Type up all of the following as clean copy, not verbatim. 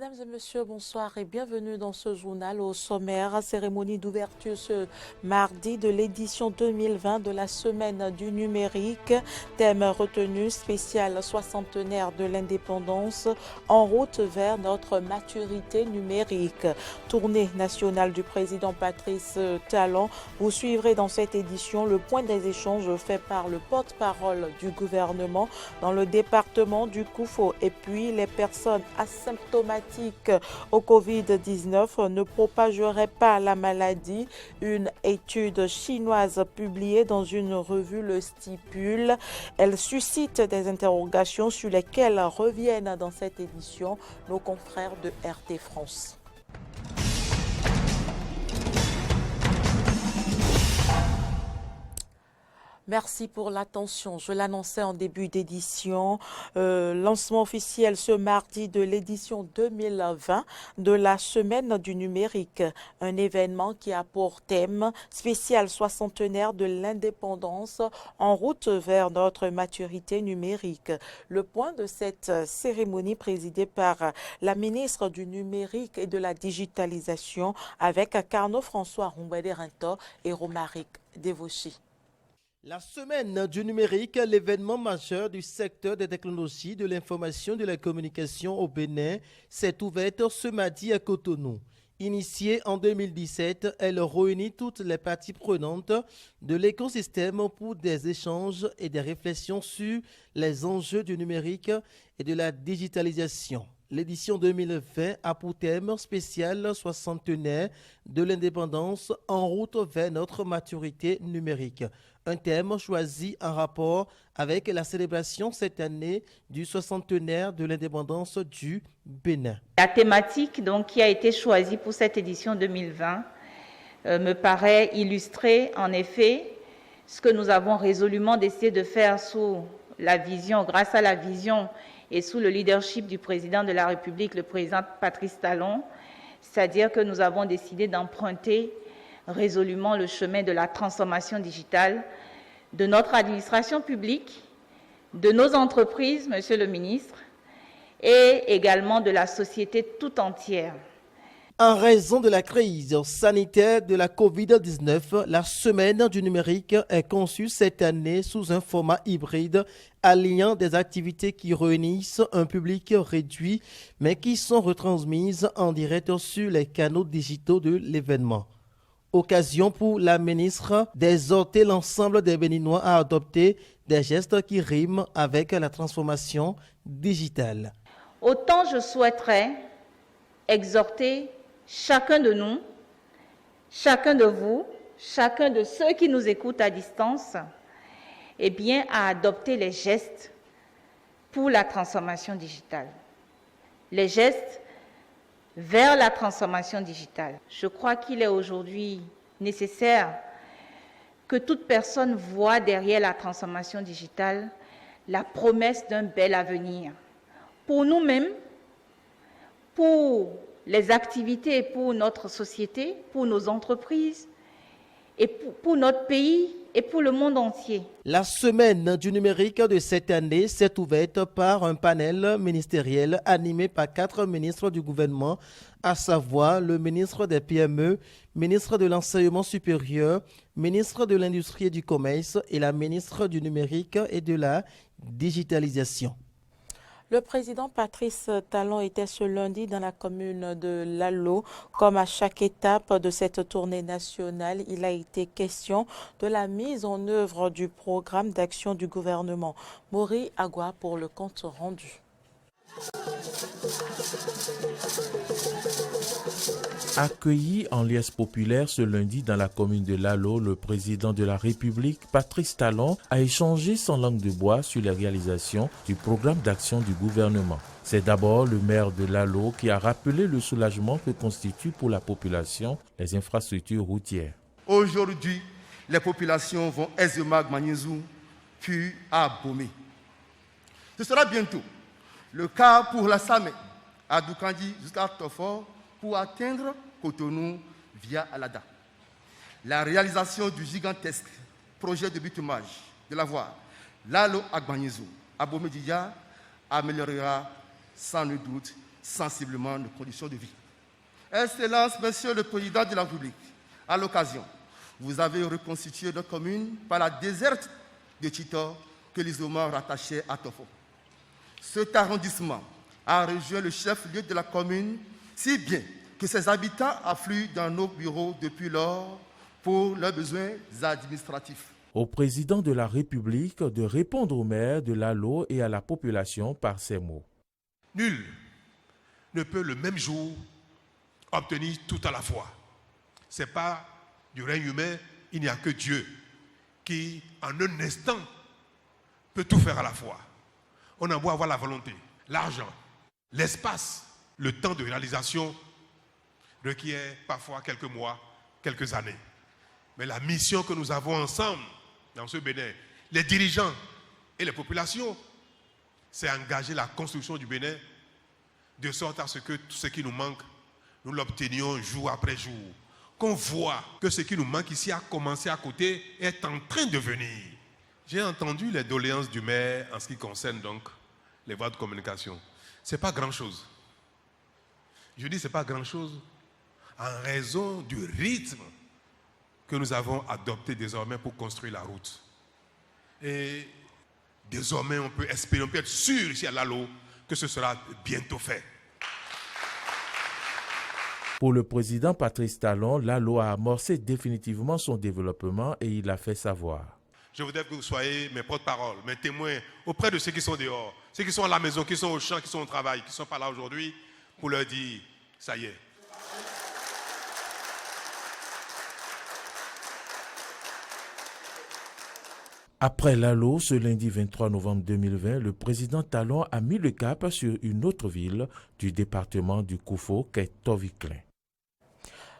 Mesdames et messieurs, bonsoir et bienvenue dans ce journal. Au sommaire, cérémonie d'ouverture ce mardi de l'édition 2020 de la Semaine du numérique. Thème retenu spécial soixantenaire de l'indépendance, en route vers notre maturité numérique. Tournée nationale du président Patrice Talon. Vous suivrez dans cette édition le point des échanges fait par le porte-parole du gouvernement dans le département du Koufo. Et puis les personnes asymptomatiques au Covid-19 ne propageraient pas la maladie. Une étude chinoise publiée dans une revue le stipule. Elle suscite des interrogations sur lesquelles reviennent dans cette édition nos confrères de RT France. Merci pour l'attention. Je l'annonçais en début d'édition. Lancement officiel ce mardi de l'édition 2020 de la Semaine du numérique. Un événement qui a pour thème spécial soixantenaire de l'indépendance en route vers notre maturité numérique. Le point de cette cérémonie présidée par la ministre du numérique et de la digitalisation avec Carnot François Roumbédé-Rinto et Romaric Devauchy. La semaine du numérique, l'événement majeur du secteur des technologies, de l'information et de la communication au Bénin, s'est ouverte ce mardi à Cotonou. Initiée en 2017, elle réunit toutes les parties prenantes de l'écosystème pour des échanges et des réflexions sur les enjeux du numérique et de la digitalisation. L'édition 2020 a pour thème spécial soixantenaire de l'indépendance en route vers notre maturité numérique. Un thème choisi en rapport avec la célébration cette année du soixantenaire de l'indépendance du Bénin. La thématique donc, qui a été choisie pour cette édition 2020 me paraît illustrer en effet ce que nous avons résolument décidé de faire sous la vision, grâce à la vision et sous le leadership du président de la République, le président Patrice Talon, c'est-à-dire que nous avons décidé d'emprunter résolument le chemin de la transformation digitale de notre administration publique, de nos entreprises, Monsieur le ministre, et également de la société tout entière. En raison de la crise sanitaire de la COVID-19, la Semaine du numérique est conçue cette année sous un format hybride alliant des activités qui réunissent un public réduit mais qui sont retransmises en direct sur les canaux digitaux de l'événement. Occasion pour la ministre d'exhorter l'ensemble des Béninois à adopter des gestes qui riment avec la transformation digitale. Autant je souhaiterais exhorter chacun de nous, chacun de vous, chacun de ceux qui nous écoutent à distance, eh bien, à adopter les gestes pour la transformation digitale. Les gestes vers la transformation digitale. Je crois qu'il est aujourd'hui nécessaire que toute personne voie derrière la transformation digitale la promesse d'un bel avenir. Pour nous-mêmes, pour les activités, pour notre société, pour nos entreprises, et pour notre pays et pour le monde entier. La semaine du numérique de cette année s'est ouverte par un panel ministériel animé par 4 ministres du gouvernement, à savoir le ministre des PME, ministre de l'Enseignement supérieur, ministre de l'Industrie et du Commerce et la ministre du Numérique et de la Digitalisation. Le président Patrice Talon était ce lundi dans la commune de Lalo. Comme à chaque étape de cette tournée nationale, il a été question de la mise en œuvre du programme d'action du gouvernement. Maury Agua pour le compte rendu. Accueilli en liesse populaire ce lundi dans la commune de Lalo, le président de la République, Patrice Talon, a échangé sans langue de bois sur les réalisations du programme d'action du gouvernement. C'est d'abord le maire de Lalo qui a rappelé le soulagement que constituent pour la population les infrastructures routières. Aujourd'hui, les populations vont aisément à Gmagnézou, puis à Bomé. Ce sera bientôt le cas pour la Samé, à Doukandi jusqu'à Tofor, pour atteindre Cotonou via Alada. La réalisation du gigantesque projet de bitumage de la voie Lalo à Gmagnézou, à Bomé-Dia, améliorera sans nul doute sensiblement nos conditions de vie. Excellence, Monsieur le Président de la République, à l'occasion, vous avez reconstitué notre commune par la déserte de Titor que les Omars rattachaient à Tofo. Cet arrondissement a rejoint le chef-lieu de la commune, si bien que ses habitants affluent dans nos bureaux depuis lors pour leurs besoins administratifs. Au président de la République de répondre aux maires de Lalo et à la population par ces mots. Nul ne peut le même jour obtenir tout à la fois. Ce n'est pas du règne humain, il n'y a que Dieu qui, en un instant, peut tout faire à la fois. On a beau avoir la volonté, l'argent, l'espace, le temps de réalisation requiert parfois quelques mois, quelques années. Mais la mission que nous avons ensemble dans ce Bénin, les dirigeants et les populations, c'est engager la construction du Bénin de sorte à ce que tout ce qui nous manque, nous l'obtenions jour après jour. Qu'on voit que ce qui nous manque ici a commencé à côté et est en train de venir. J'ai entendu les doléances du maire en ce qui concerne donc les voies de communication. Ce n'est pas grand-chose. Je dis ce n'est pas grand-chose en raison du rythme que nous avons adopté désormais pour construire la route. Et désormais, on peut espérer, on peut être sûr ici à Lalo que ce sera bientôt fait. Pour le président Patrice Talon, Lalo a amorcé définitivement son développement et il a fait savoir. Je voudrais que vous soyez mes porte-paroles, mes témoins auprès de ceux qui sont dehors, ceux qui sont à la maison, qui sont au champ, qui sont au travail, qui ne sont pas là aujourd'hui, pour leur dire, ça y est. Après Lalo, ce lundi 23 novembre 2020, le président Talon a mis le cap sur une autre ville du département du Koufo, qu'est Toviklen.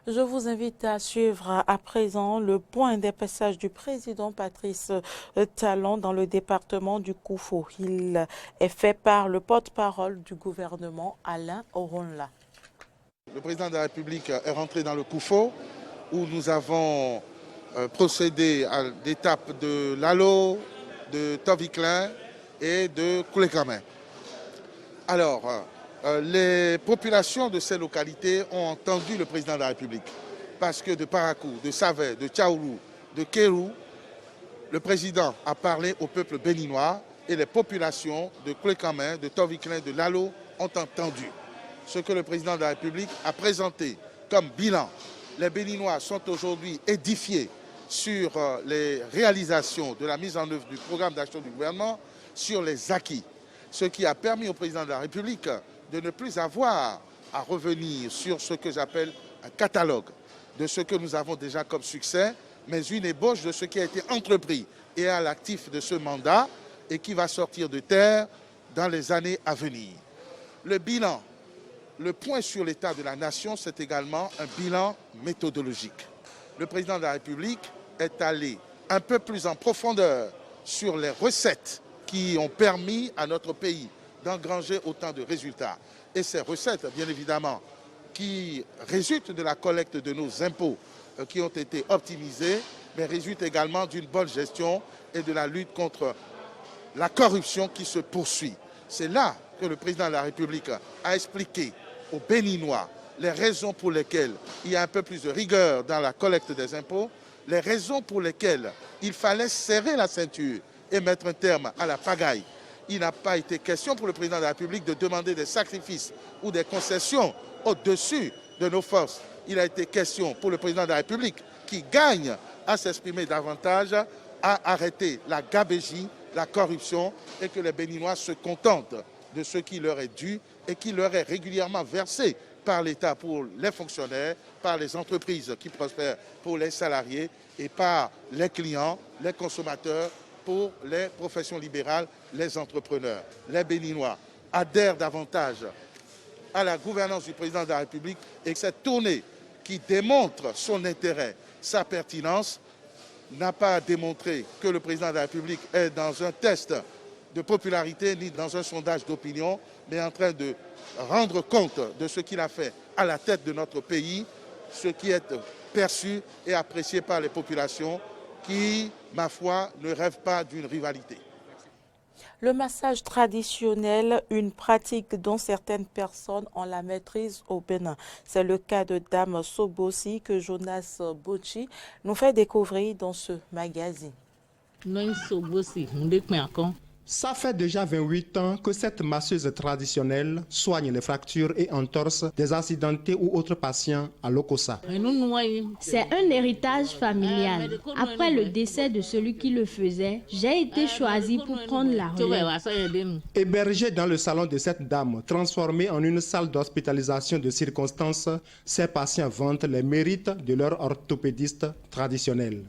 Je vous invite à suivre à présent le point des passages du président Patrice Talon dans le département du Koufo. Il est fait par le porte-parole du gouvernement, Alain Oronla. Le président de la République est rentré dans le Koufo où nous avons procédé à l'étape de Lalo, de Toviklen et de Koulekamen. Alors, les populations de ces localités ont entendu le président de la République parce que de Parakou, de Savé, de Tchaoulou, de Kérou, le président a parlé au peuple béninois et les populations de Koulekamen, de Toviklen, de Lalo ont entendu ce que le président de la République a présenté comme bilan. Les Béninois sont aujourd'hui édifiés sur les réalisations de la mise en œuvre du programme d'action du gouvernement, sur les acquis, ce qui a permis au président de la République de ne plus avoir à revenir sur ce que j'appelle un catalogue de ce que nous avons déjà comme succès, mais une ébauche de ce qui a été entrepris et à l'actif de ce mandat et qui va sortir de terre dans les années à venir. Le bilan, le point sur l'état de la nation, c'est également un bilan méthodologique. Le président de la République est allé un peu plus en profondeur sur les recettes qui ont permis à notre pays d'engranger autant de résultats. Et ces recettes, bien évidemment, qui résultent de la collecte de nos impôts qui ont été optimisés, mais résultent également d'une bonne gestion et de la lutte contre la corruption qui se poursuit. C'est là que le président de la République a expliqué aux Béninois les raisons pour lesquelles il y a un peu plus de rigueur dans la collecte des impôts, les raisons pour lesquelles il fallait serrer la ceinture et mettre un terme à la pagaille. Il n'a pas été question pour le président de la République de demander des sacrifices ou des concessions au-dessus de nos forces. Il a été question pour le président de la République qui gagne à s'exprimer davantage, à arrêter la gabégie, la corruption et que les Béninois se contentent de ce qui leur est dû et qui leur est régulièrement versé par l'État pour les fonctionnaires, par les entreprises qui prospèrent pour les salariés et par les clients, les consommateurs, pour les professions libérales, les entrepreneurs. Les Béninois adhèrent davantage à la gouvernance du président de la République et cette tournée qui démontre son intérêt, sa pertinence, n'a pas démontré que le président de la République est dans un test de popularité ni dans un sondage d'opinion, mais en train de rendre compte de ce qu'il a fait à la tête de notre pays, ce qui est perçu et apprécié par les populations qui, ma foi, ne rêvent pas d'une rivalité. Le massage traditionnel, une pratique dont certaines personnes ont la maîtrise au Bénin. C'est le cas de Dame Sobossi que Jonas Bochi nous fait découvrir dans ce magazine. Ça fait déjà 28 ans que cette masseuse traditionnelle soigne les fractures et entorses des accidentés ou autres patients à Lokossa. C'est un héritage familial. Après le décès de celui qui le faisait, j'ai été choisie pour prendre la relève. Hébergée dans le salon de cette dame, transformée en une salle d'hospitalisation de circonstances, ces patients vantent les mérites de leur orthopédiste traditionnel.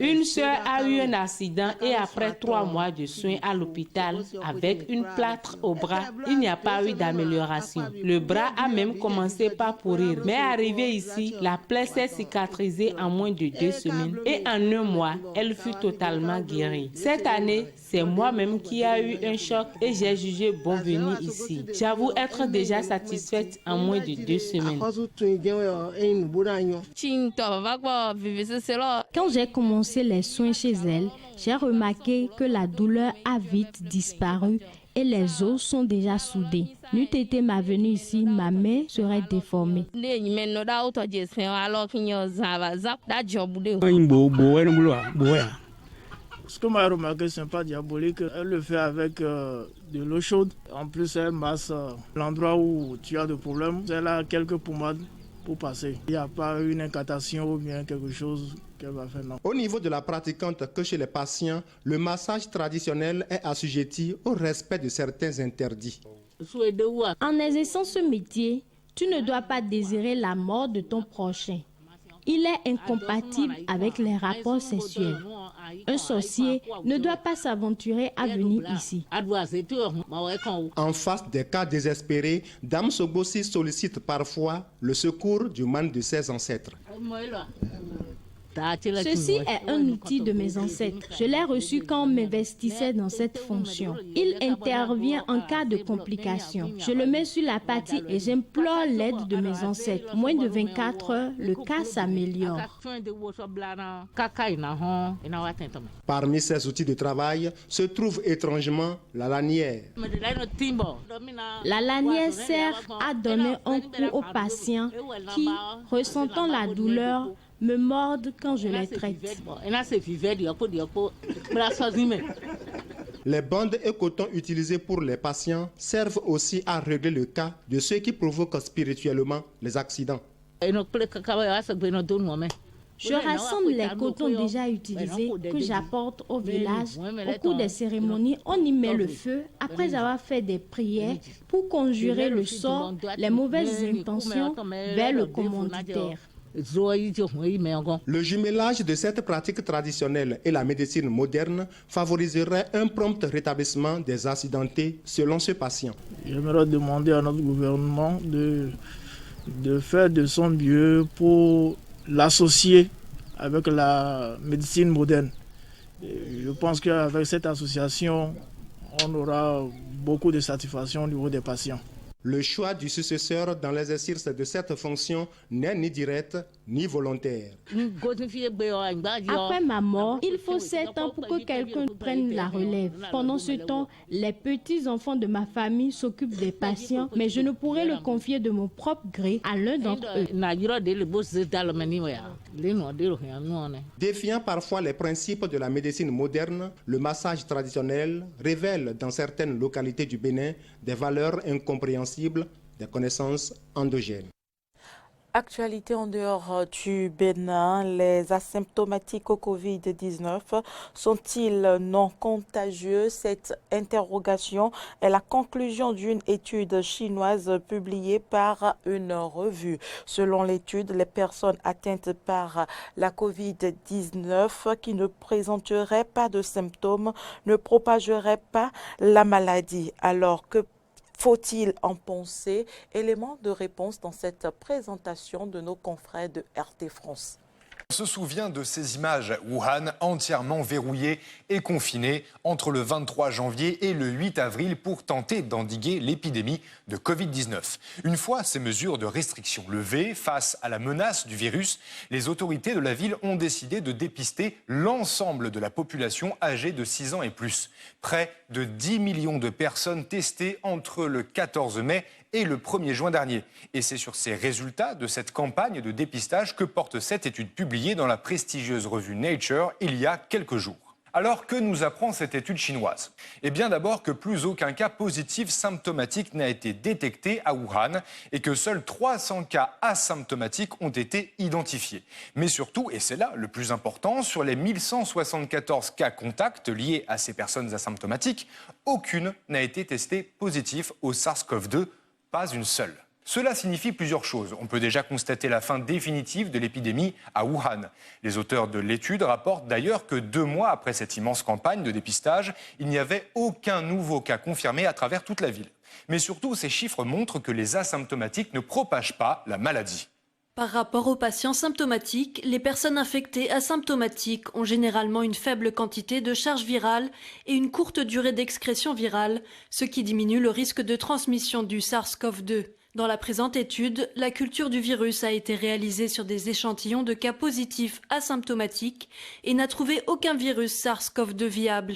Une sœur a eu un accident et après 3 mois de soins à l'hôpital avec une plâtre au bras, il n'y a pas eu d'amélioration. Le bras a même commencé par pourrir. Mais arrivée ici, la plaie s'est cicatrisée en moins de 2 semaines et en 1 mois, elle fut totalement guérie. Cette année, c'est moi-même qui a eu un choc et j'ai jugé bon venir ici. J'avoue être déjà satisfaite en moins de 2 semaines. Quand j'ai commencé les soins chez elle, j'ai remarqué que la douleur a vite disparu et les os sont déjà soudés. N'eût été ma venue ici, ma main serait déformée. Ce que m'a remarqué, ce n'est pas diabolique. Elle le fait avec de l'eau chaude. En plus, elle masse l'endroit où tu as de problème. Elle a quelques pommades pour passer. Il n'y a pas une incantation ou bien quelque chose qu'elle va faire, non. Au niveau de la pratiquante que chez les patients, le massage traditionnel est assujetti au respect de certains interdits. En exerçant ce métier, tu ne dois pas désirer la mort de ton prochain. Il est incompatible avec les rapports sexuels. Un sorcier ne doit pas s'aventurer à venir ici. En face des cas désespérés, Dame Sobossi sollicite parfois le secours du man de ses ancêtres. Ceci est un outil de mes ancêtres. Je l'ai reçu quand on m'investissait dans cette fonction. Il intervient en cas de complications. Je le mets sur la partie et j'implore l'aide de mes ancêtres. Moins de 24 heures, le cas s'améliore. Parmi ces outils de travail se trouve étrangement la lanière. La lanière sert à donner un coup aux patients qui, ressentant la douleur, me mordent quand je les traite. Les bandes et cotons utilisés pour les patients servent aussi à régler le cas de ceux qui provoquent spirituellement les accidents. Je rassemble les cotons déjà utilisés que j'apporte au village. Au cours des cérémonies, on y met le feu après avoir fait des prières pour conjurer le sort, les mauvaises intentions vers le commanditaire. Le jumelage de cette pratique traditionnelle et la médecine moderne favoriserait un prompt rétablissement des accidentés selon ce patient. J'aimerais demander à notre gouvernement de faire de son mieux pour l'associer avec la médecine moderne. Et je pense qu'avec cette association, on aura beaucoup de satisfaction au niveau des patients. Le choix du successeur dans l'exercice de cette fonction n'est ni direct ni volontaire. Après ma mort, il faut 7 ans pour que quelqu'un prenne la relève. Pendant ce temps, les petits-enfants de ma famille s'occupent des patients, mais je ne pourrai le confier de mon propre gré à l'un d'entre eux. Défiant parfois les principes de la médecine moderne, le massage traditionnel révèle dans certaines localités du Bénin des valeurs incompréhensibles des connaissances endogènes. Actualité en dehors du Bénin, les asymptomatiques au Covid-19 sont-ils non contagieux? Cette interrogation est la conclusion d'une étude chinoise publiée par une revue. Selon l'étude, les personnes atteintes par la Covid-19 qui ne présenteraient pas de symptômes ne propageraient pas la maladie. Alors que faut-il en penser? Élément de réponse dans cette présentation de nos confrères de RT France. On se souvient de ces images, Wuhan entièrement verrouillée et confinée entre le 23 janvier et le 8 avril pour tenter d'endiguer l'épidémie de Covid-19. Une fois ces mesures de restriction levées face à la menace du virus, les autorités de la ville ont décidé de dépister l'ensemble de la population âgée de 6 ans et plus. Près de 10 millions de personnes testées entre le 14 mai et le 1er juin dernier. Et c'est sur ces résultats de cette campagne de dépistage que porte cette étude publiée dans la prestigieuse revue Nature il y a quelques jours. Alors, que nous apprend cette étude chinoise? Eh bien d'abord que plus aucun cas positif symptomatique n'a été détecté à Wuhan et que seuls 300 cas asymptomatiques ont été identifiés. Mais surtout, et c'est là le plus important, sur les 1174 cas contacts liés à ces personnes asymptomatiques, aucune n'a été testée positive au SARS-CoV-2, pas une seule. Cela signifie plusieurs choses. On peut déjà constater la fin définitive de l'épidémie à Wuhan. Les auteurs de l'étude rapportent d'ailleurs que 2 mois après cette immense campagne de dépistage, il n'y avait aucun nouveau cas confirmé à travers toute la ville. Mais surtout, ces chiffres montrent que les asymptomatiques ne propagent pas la maladie. Par rapport aux patients symptomatiques, les personnes infectées asymptomatiques ont généralement une faible quantité de charge virale et une courte durée d'excrétion virale, ce qui diminue le risque de transmission du SARS-CoV-2. Dans la présente étude, la culture du virus a été réalisée sur des échantillons de cas positifs asymptomatiques et n'a trouvé aucun virus SARS-CoV-2 viable.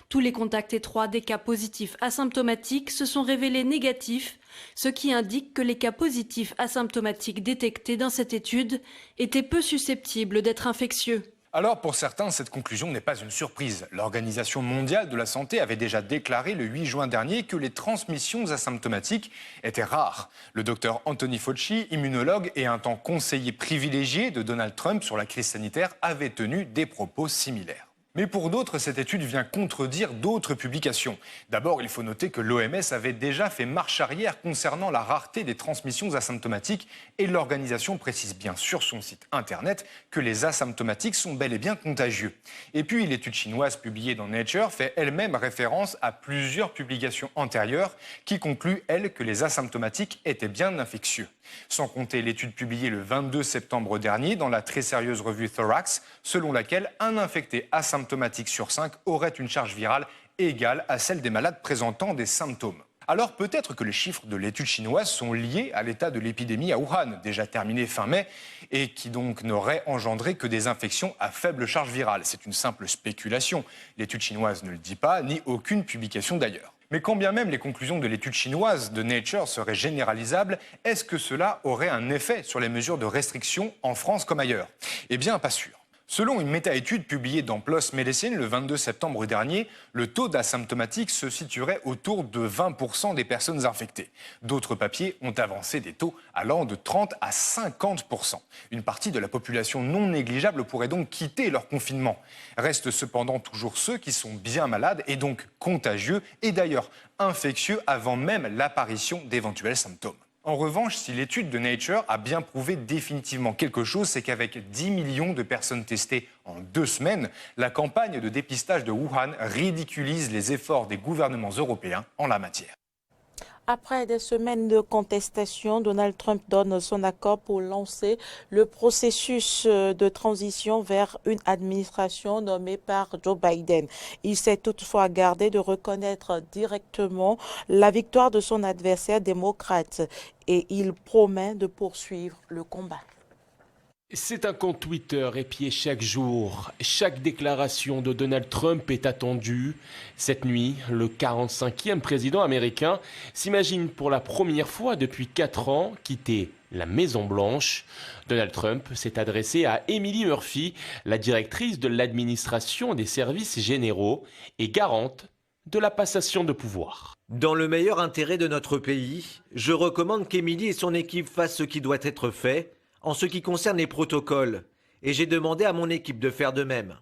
Tous les contacts étroits des cas positifs asymptomatiques se sont révélés négatifs, ce qui indique que les cas positifs asymptomatiques détectés dans cette étude étaient peu susceptibles d'être infectieux. Alors pour certains, cette conclusion n'est pas une surprise. L'Organisation mondiale de la santé avait déjà déclaré le 8 juin dernier que les transmissions asymptomatiques étaient rares. Le docteur Anthony Fauci, immunologue et un temps conseiller privilégié de Donald Trump sur la crise sanitaire, avait tenu des propos similaires. Mais pour d'autres, cette étude vient contredire d'autres publications. D'abord, il faut noter que l'OMS avait déjà fait marche arrière concernant la rareté des transmissions asymptomatiques et l'organisation précise bien sur son site internet que les asymptomatiques sont bel et bien contagieux. Et puis, l'étude chinoise publiée dans Nature fait elle-même référence à plusieurs publications antérieures qui concluent, elles, que les asymptomatiques étaient bien infectieux. Sans compter l'étude publiée le 22 septembre dernier dans la très sérieuse revue Thorax, selon laquelle un infecté asymptomatique sur 5 aurait une charge virale égale à celle des malades présentant des symptômes. Alors peut-être que les chiffres de l'étude chinoise sont liés à l'état de l'épidémie à Wuhan, déjà terminée fin mai, et qui donc n'aurait engendré que des infections à faible charge virale. C'est une simple spéculation. L'étude chinoise ne le dit pas, ni aucune publication d'ailleurs. Mais quand bien même les conclusions de l'étude chinoise de Nature seraient généralisables, est-ce que cela aurait un effet sur les mesures de restriction en France comme ailleurs? Eh bien, pas sûr. Selon une méta-étude publiée dans PLOS Medicine le 22 septembre dernier, le taux d'asymptomatique se situerait autour de 20% des personnes infectées. D'autres papiers ont avancé des taux allant de 30 à 50%. Une partie de la population non négligeable pourrait donc quitter leur confinement. Restent cependant toujours ceux qui sont bien malades et donc contagieux et d'ailleurs infectieux avant même l'apparition d'éventuels symptômes. En revanche, si l'étude de Nature a bien prouvé définitivement quelque chose, c'est qu'avec 10 millions de personnes testées en 2 semaines, la campagne de dépistage de Wuhan ridiculise les efforts des gouvernements européens en la matière. Après des semaines de contestation, Donald Trump donne son accord pour lancer le processus de transition vers une administration nommée par Joe Biden. Il s'est toutefois gardé de reconnaître directement la victoire de son adversaire démocrate et il promet de poursuivre le combat. C'est un compte Twitter épié chaque jour. Chaque déclaration de Donald Trump est attendue. Cette nuit, le 45e président américain s'imagine pour la première fois depuis 4 ans quitter la Maison-Blanche. Donald Trump s'est adressé à Emily Murphy, la directrice de l'administration des services généraux et garante de la passation de pouvoir. Dans le meilleur intérêt de notre pays, je recommande qu'Emily et son équipe fassent ce qui doit être fait en ce qui concerne les protocoles, et j'ai demandé à mon équipe de faire de même.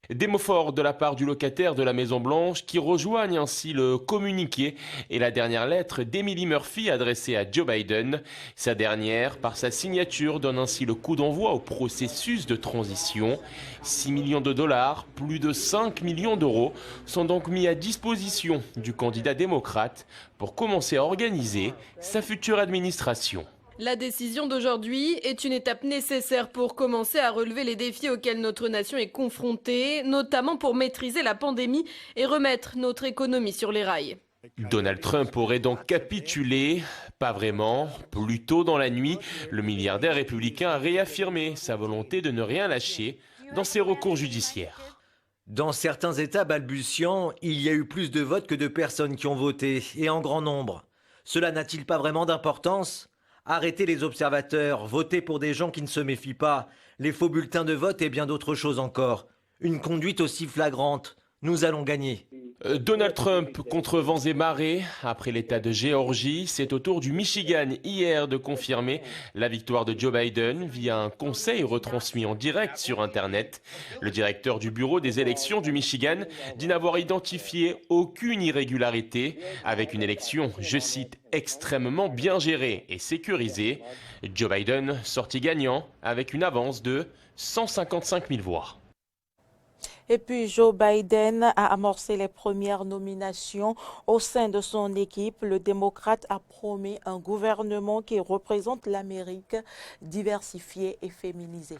Des mots forts de la part du locataire de la Maison-Blanche qui rejoignent ainsi le communiqué et la dernière lettre d'Emily Murphy adressée à Joe Biden. Sa dernière, par sa signature, donne ainsi le coup d'envoi au processus de transition. 6 millions de dollars, plus de 5 millions d'euros sont donc mis à disposition du candidat démocrate pour commencer à organiser sa future administration. La décision d'aujourd'hui est une étape nécessaire pour commencer à relever les défis auxquels notre nation est confrontée, notamment pour maîtriser la pandémie et remettre notre économie sur les rails. Donald Trump aurait donc capitulé. Pas vraiment. Plus tôt dans la nuit, le milliardaire républicain a réaffirmé sa volonté de ne rien lâcher dans ses recours judiciaires. Dans certains États balbutiants, il y a eu plus de votes que de personnes qui ont voté, et en grand nombre. Cela n'a-t-il pas vraiment d'importance ? Arrêtez les observateurs, votez pour des gens qui ne se méfient pas, les faux bulletins de vote et bien d'autres choses encore. Une conduite aussi flagrante, nous allons gagner. Donald Trump contre vents et marées. Après l'État de Géorgie, c'est au tour du Michigan hier de confirmer la victoire de Joe Biden via un conseil retransmis en direct sur Internet. Le directeur du bureau des élections du Michigan dit n'avoir identifié aucune irrégularité avec une élection, je cite, extrêmement bien gérée et sécurisée. Joe Biden sorti gagnant avec une avance de 155 000 voix. Et puis Joe Biden a amorcé les premières nominations au sein de son équipe. Le démocrate a promis un gouvernement qui représente l'Amérique diversifiée et féminisée.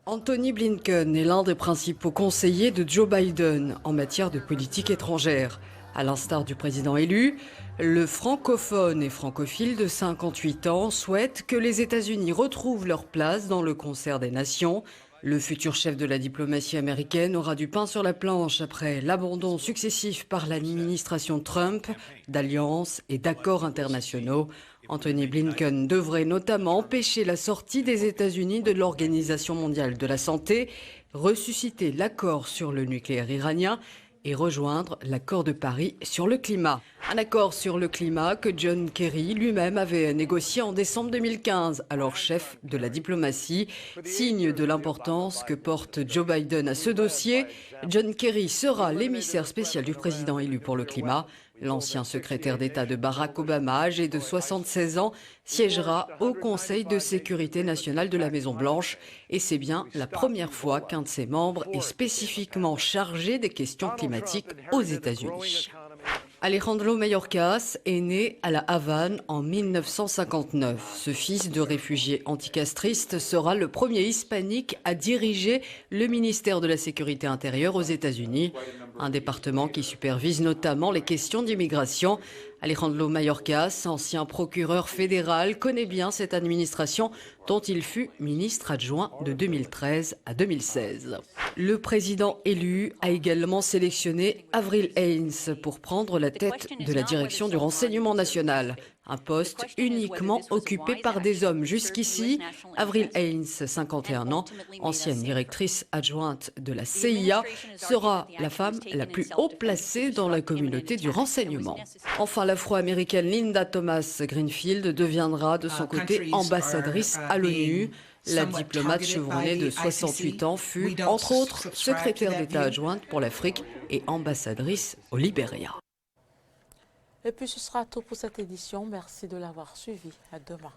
Anthony Blinken est l'un des principaux conseillers de Joe Biden en matière de politique étrangère. À l'instar du président élu, le francophone et francophile de 58 ans souhaite que les États-Unis retrouvent leur place dans le concert des nations. Le futur chef de la diplomatie américaine aura du pain sur la planche après l'abandon successif par l'administration Trump d'alliances et d'accords internationaux. Anthony Blinken devrait notamment empêcher la sortie des États-Unis de l'Organisation mondiale de la santé, ressusciter l'accord sur le nucléaire iranien et rejoindre l'accord de Paris sur le climat. Un accord sur le climat que John Kerry lui-même avait négocié en décembre 2015, alors chef de la diplomatie. Signe de l'importance que porte Joe Biden à ce dossier, John Kerry sera l'émissaire spécial du président élu pour le climat. L'ancien secrétaire d'État de Barack Obama, âgé de 76 ans, siégera au Conseil de sécurité nationale de la Maison-Blanche. Et c'est bien la première fois qu'un de ses membres est spécifiquement chargé des questions climatiques aux États-Unis. Alejandro Mayorkas est né à La Havane en 1959. Ce fils de réfugié anticastriste sera le premier hispanique à diriger le ministère de la Sécurité intérieure aux États-Unis, un département qui supervise notamment les questions d'immigration. Alejandro Mayorkas, ancien procureur fédéral, connaît bien cette administration dont il fut ministre adjoint de 2013 à 2016. Le président élu a également sélectionné Avril Haines pour prendre la tête de la direction du renseignement national. Un poste uniquement occupé par des hommes jusqu'ici. Avril Haines, 51 ans, ancienne directrice adjointe de la CIA, sera la femme la plus haut placée dans la communauté du renseignement. Enfin, l'afro-américaine Linda Thomas Greenfield deviendra de son côté ambassadrice à l'ONU. La diplomate chevronnée de 68 ans fut, entre autres, secrétaire d'État adjointe pour l'Afrique et ambassadrice au Libéria. Et puis ce sera tout pour cette édition. Merci de l'avoir suivi. À demain.